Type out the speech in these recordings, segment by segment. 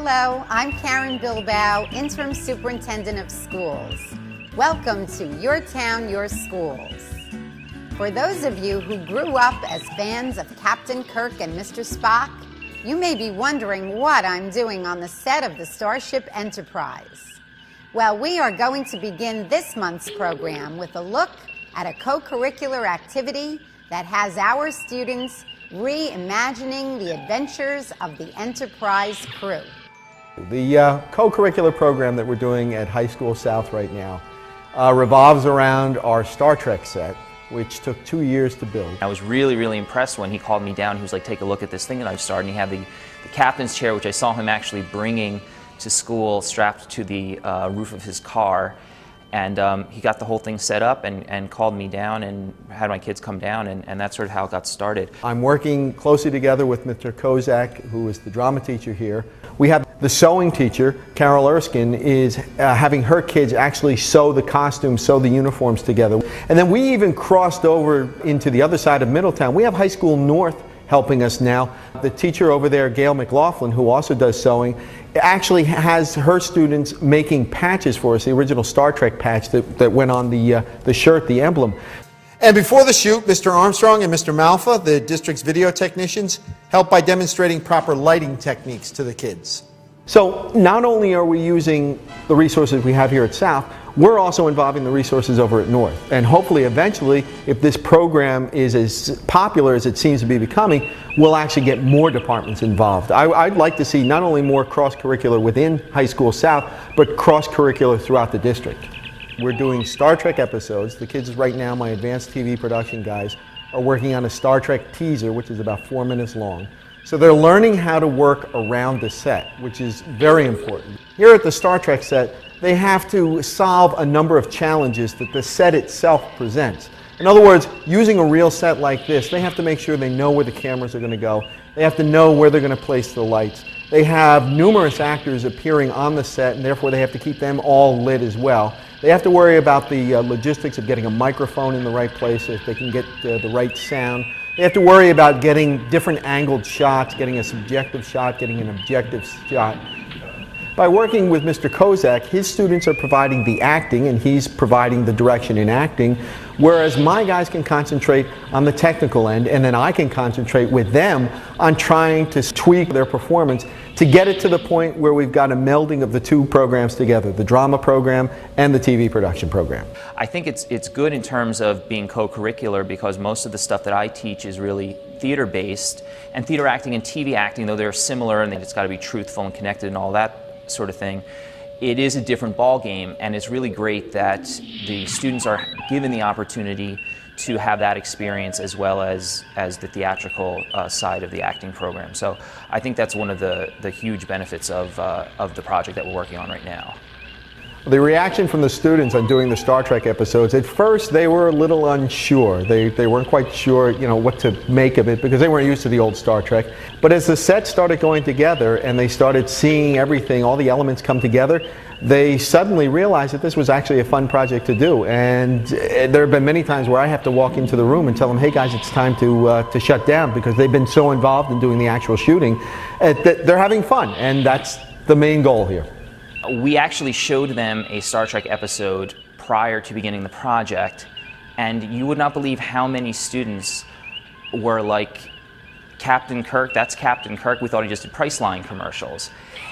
Hello, I'm Karen Bilbao, Interim Superintendent of Schools. Welcome to Your Town, Your Schools. For those of you who grew up as fans of Captain Kirk and Mr. Spock, you may be wondering what I'm doing on the set of the Starship Enterprise. Well, we are going to begin this month's program with a look at a co-curricular activity that has our students reimagining the adventures of the Enterprise crew. The co-curricular program that we're doing at High School South right now revolves around our Star Trek set, which took 2 years to build. I was really impressed when he called me down. He was like, take a look at this thing that I've started. And he had the captain's chair, which I saw him actually bringing to school, strapped to the roof of his car. And he got the whole thing set up and called me down and had my kids come down, and that's sort of how it got started. I'm working closely together with Mr. Kozak, who is the drama teacher here. We have the sewing teacher, Carol Erskine, is having her kids actually sew the costumes, sew the uniforms together. And then we even crossed over into the other side of Middletown. We have High School North helping us now. The teacher over there, Gail McLaughlin, who also does sewing, actually has her students making patches for us, the original Star Trek patch that went on the shirt, the emblem. And before the shoot, Mr. Armstrong and Mr. Malfa, the district's video technicians, helped by demonstrating proper lighting techniques to the kids. So not only are we using the resources we have here at South, we're also involving the resources over at North. And hopefully, eventually, if this program is as popular as it seems to be becoming, we'll actually get more departments involved. I'd like to see not only more cross-curricular within High School South, but cross-curricular throughout the district. We're doing Star Trek episodes. The kids right now, my advanced TV production guys, are working on a Star Trek teaser, which is about 4 minutes long. So they're learning how to work around the set, which is very important. Here at the Star Trek set, they have to solve a number of challenges that the set itself presents. In other words, using a real set like this, they have to make sure they know where the cameras are going to go. They have to know where they're going to place the lights. They have numerous actors appearing on the set, and therefore they have to keep them all lit as well. They have to worry about the logistics of getting a microphone in the right place, if they can get the right sound. They have to worry about getting different angled shots, getting a subjective shot, getting an objective shot. By working with Mr. Kozak, his students are providing the acting and he's providing the direction in acting, whereas my guys can concentrate on the technical end, and then I can concentrate with them on trying to tweak their performance to get it to the point where we've got a melding of the two programs together, the drama program and the TV production program. I think it's good in terms of being co-curricular, because most of the stuff that I teach is really theater-based, and theater acting and TV acting, though they're similar and it's got to be truthful and connected and all that sort of thing, it is a different ball game, and it's really great that the students are given the opportunity to have that experience as well as the theatrical side of the acting program. So I think that's one of the huge benefits of the project that we're working on right now. The reaction from the students on doing the Star Trek episodes, at first they were a little unsure. They weren't quite sure, what to make of it, because they weren't used to the old Star Trek. But as the set started going together and they started seeing everything, all the elements come together, they suddenly realized that this was actually a fun project to do. And there have been many times where I have to walk into the room and tell them, hey guys, it's time to shut down, because they've been so involved in doing the actual shooting that they're having fun, and that's the main goal here. We actually showed them a Star Trek episode prior to beginning the project, and you would not believe how many students were like, Captain Kirk, that's Captain Kirk, we thought he just did Priceline commercials.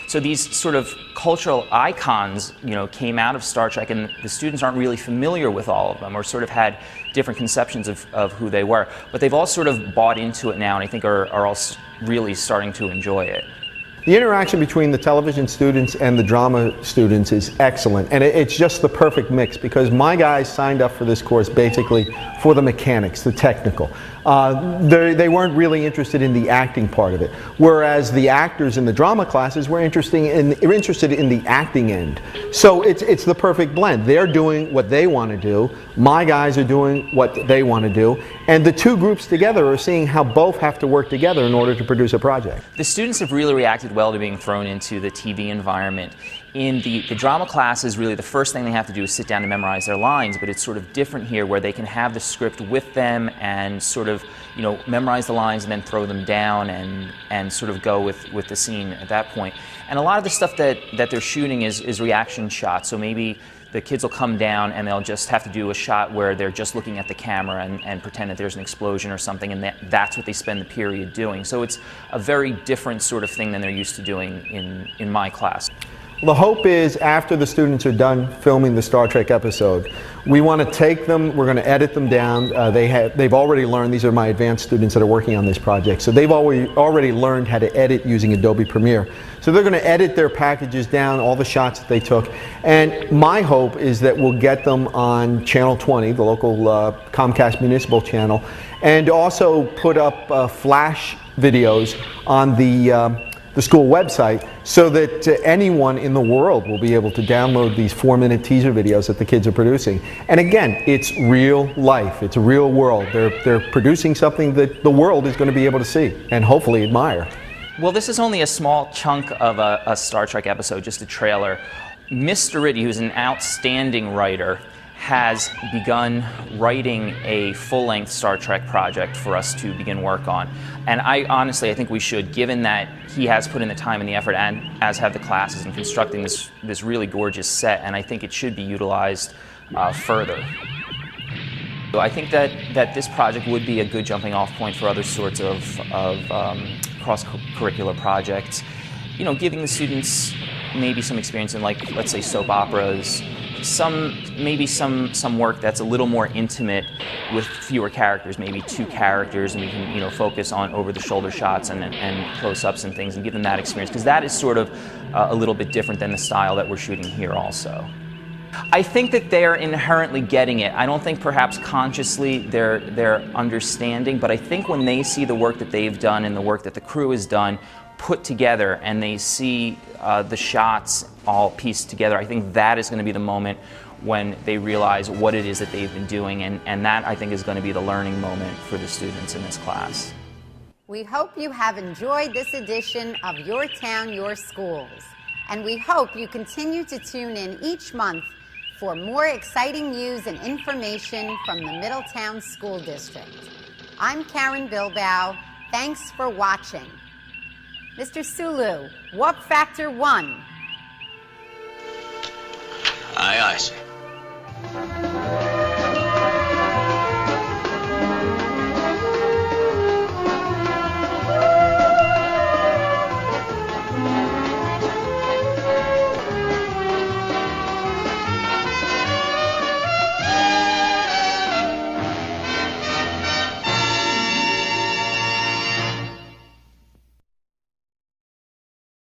So these sort of cultural icons, came out of Star Trek, and the students aren't really familiar with all of them, or sort of had different conceptions of who they were. But they've all sort of bought into it now, and I think are all really starting to enjoy it. The interaction between the television students and the drama students is excellent, and it's just the perfect mix, because my guys signed up for this course basically for the mechanics, the technical. They weren't really interested in the acting part of it, whereas the actors in the drama classes were interested in the acting end. So it's the perfect blend. They're doing what they want to do, my guys are doing what they want to do, and the two groups together are seeing how both have to work together in order to produce a project. The students have really reacted well to being thrown into the TV environment. In the drama classes, really the first thing they have to do is sit down and memorize their lines, but it's sort of different here, where they can have the script with them and sort of of, memorize the lines and then throw them down and sort of go with the scene at that point. And a lot of the stuff that they're shooting is reaction shots. So maybe the kids will come down and they'll just have to do a shot where they're just looking at the camera and pretend that there's an explosion or something, and that's what they spend the period doing. So it's a very different sort of thing than they're used to doing in my class. The hope is after the students are done filming the Star Trek episode, we want to take them, we're going to edit them down. They've already learned, these are my advanced students that are working on this project, so they've already learned how to edit using Adobe Premiere. So they're going to edit their packages down, all the shots that they took, and my hope is that we'll get them on Channel 20, the local Comcast municipal channel, and also put up flash videos on the school website so that anyone in the world will be able to download these 4-minute teaser videos that the kids are producing. And again, it's real life, it's a real world. They're producing something that the world is going to be able to see and hopefully admire. Well, this is only a small chunk of a Star Trek episode, just a trailer. Mr. Riddy, who's an outstanding writer, has begun writing a full-length Star Trek project for us to begin work on. And I think we should, given that he has put in the time and the effort, and as have the classes, in constructing this really gorgeous set, and I think it should be utilized further. So I think that this project would be a good jumping-off point for other sorts of cross-curricular projects. Giving the students maybe some experience in, like, let's say, soap operas, maybe some work that's a little more intimate with fewer characters, maybe 2 characters, and we can focus on over-the-shoulder shots and close-ups and things, and give them that experience, because that is sort of a little bit different than the style that we're shooting here also. I think that they're inherently getting it. I don't think perhaps consciously they're understanding, but I think when they see the work that they've done and the work that the crew has done put together, and they see the shots all pieced together, I think that is going to be the moment when they realize what it is that they've been doing, and that, I think, is going to be the learning moment for the students in this class. We hope you have enjoyed this edition of Your Town, Your Schools, and we hope you continue to tune in each month for more exciting news and information from the Middletown School District. I'm Karen Bilbao. Thanks for watching. Mr. Sulu, Warp Factor 1. Aye, aye, sir.